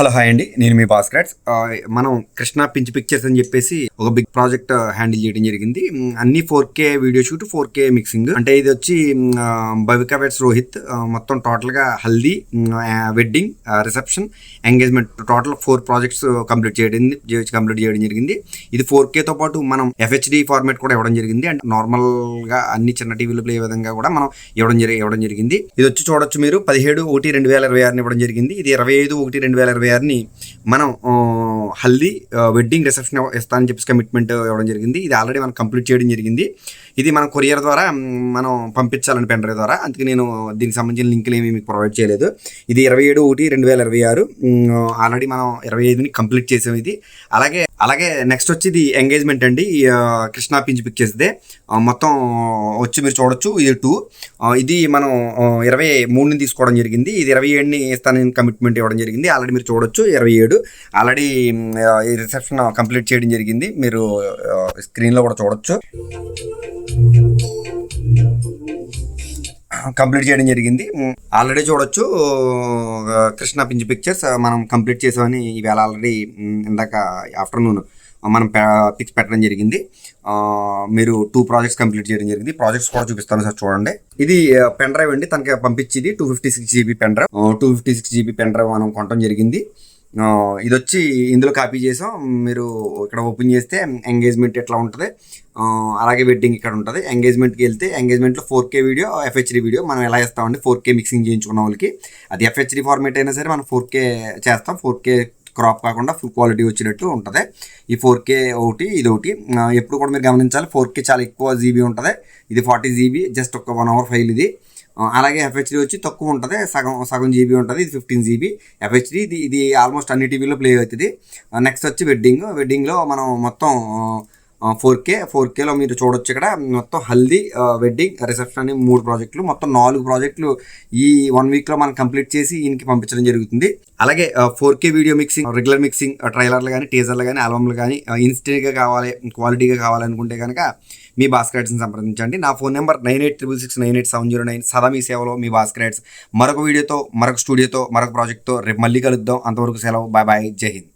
Hello hi అండి, నేను మీ భాస్కర్. మనం కృష్ణ పించ్ పిక్చర్స్ అని చెప్పేసి ఒక బిగ్ ప్రాజెక్ట్ హ్యాండిల్ చేయడం జరిగింది. అన్ని 4K video shoot, 4K mixing. అంటే ఇది వచ్చి భవికా వెడ్స్ రోహిత్. మొత్తం టోటల్ గా haldi, wedding, reception, engagement, total 4 projects complete చేయడం జరిగింది. ఇది 4K తో పాటు మనం FHD ఫార్మాట్ కూడా ఇవ్వడం జరిగింది. అంటే నార్మల్ గా అన్ని చిన్న టీవీలు ప్లే విధంగా కూడా మనం ఇవ్వడం జరిగింది. ఇది వచ్చి చూడొచ్చు మీరు 17/1/2026 ఇవ్వడం జరిగింది. ఇది 25/1/2026 మనం హల్దీ, వెడ్డింగ్, రిసెప్షన్ ఇస్తానని చెప్పేసి కమిట్మెంట్ ఇవ్వడం జరిగింది. ఇది ఆల్రెడీ మనం కంప్లీట్ చేయడం జరిగింది. ఇది మనం కొరియర్ ద్వారా మనం పంపించాలని పెన్ డ్రైవ్ ద్వారా. అందుకే నేను దీనికి సంబంధించిన లింకులు ఏమీ మీకు ప్రొవైడ్ చేయలేదు. ఇది 27/1/2026. ఆల్రెడీ మనం 25ని కంప్లీట్ చేసాం. ఇది అలాగే నెక్స్ట్ వచ్చి ఇది ఎంగేజ్మెంట్ అండి. కృష్ణ పించ్ పిక్చర్స్దే మొత్తం వచ్చి మీరు చూడొచ్చు. ఇది 2. ఇది మనం 23ని తీసుకోవడం జరిగింది. ఇది 27ని ఇస్తానని కమిట్మెంట్ ఇవ్వడం జరిగింది. ఆల్రెడీ మీరు చూడొచ్చు 27 ఆల్రెడీ ఈ రిసెప్షన్ కంప్లీట్ చేయడం జరిగింది. మీరు స్క్రీన్లో కూడా చూడొచ్చు. కంప్లీట్ చేయడం జరిగింది. ఆల్రెడీ చూడొచ్చు కృష్ణ పించ్ పిక్చర్స్ మనం కంప్లీట్ చేసామని ఈవేళ ఆల్రెడీ ఇందాక ఆఫ్టర్నూన్ మనం పిక్స్ పెట్టడం జరిగింది. మీరు 2 ప్రాజెక్ట్స్ కంప్లీట్ చేయడం జరిగింది. ప్రాజెక్ట్స్ కూడా చూపిస్తాను సార్, చూడండి. ఇది పెన్ డ్రైవ్ అండి, తనకి పంపించింది 256 GB pen drive. 256 GB pen drive మనం కొనడం జరిగింది. ఇది వచ్చి ఇందులో కాపీ చేసాం. మీరు ఇక్కడ ఓపెన్ చేస్తే ఎంగేజ్మెంట్ ఎట్లా ఉంటుంది, అలాగే వెడ్డింగ్ ఇక్కడ ఉంటుంది. ఎంగేజ్మెంట్కి వెళ్తే ఎంగేజ్మెంట్లో 4K వీడియో, FHD వీడియో మనం ఎలా ఇస్తామండి 4K మిక్సింగ్ చేయించుకున్న వాళ్ళకి. అది FHD ఫార్మేట్ అయినా సరే మనం 4K చేస్తాం. 4K క్రాప్ కాకుండా ఫుల్ క్వాలిటీ వచ్చినట్టు ఉంటుంది. ఈ 4K ఒకటి, ఇది ఒకటి. ఎప్పుడు కూడా మీరు గమనించాలి, 4K చాలా ఎక్కువ GB ఉంటుంది. ఇది 40 GB, జస్ట్ ఒక 1 hour ఫైల్ ఇది. అలాగే FHD వచ్చి తక్కువ ఉంటుంది, సగం GB ఉంటుంది. ఇది 15 GB FHD. ఇది ఆల్మోస్ట్ అన్ని టీవీలో ప్లే అవుతుంది. నెక్స్ట్ వచ్చి వెడ్డింగ్లో మనం మొత్తం 4Kలో మీరు చూడొచ్చు. ఇక్కడ మొత్తం హల్దీ, వెడ్డింగ్, రిసెప్షన్ అని 3 ప్రాజెక్టులు, మొత్తం 4 ప్రాజెక్టులు ఈ 1 వీక్లో మనం కంప్లీట్ చేసి ఈయనకి పంపించడం జరుగుతుంది. అలాగే 4K video mixing, regular mixing, ట్రైలర్లు కానీ, టీజర్లు కానీ, ఆల్బమ్లు కానీ ఇన్స్టెంట్గా కావాలి, క్వాలిటీగా కావాలనుకుంటే కనుక మీ భాస్కర్స్ని సంప్రదించండి. నా ఫోన్ నెంబర్ 9866698709. సదా మీ సేవలో మీ భాస్కర్స్. మరొక వీడియోతో, మరొక స్టూడియోతో, మరొక ప్రాజెక్ట్తో రేపు మళ్ళీ కలుద్దాం. అంతవరకు సెలవు. Bye bye. జై హింద్.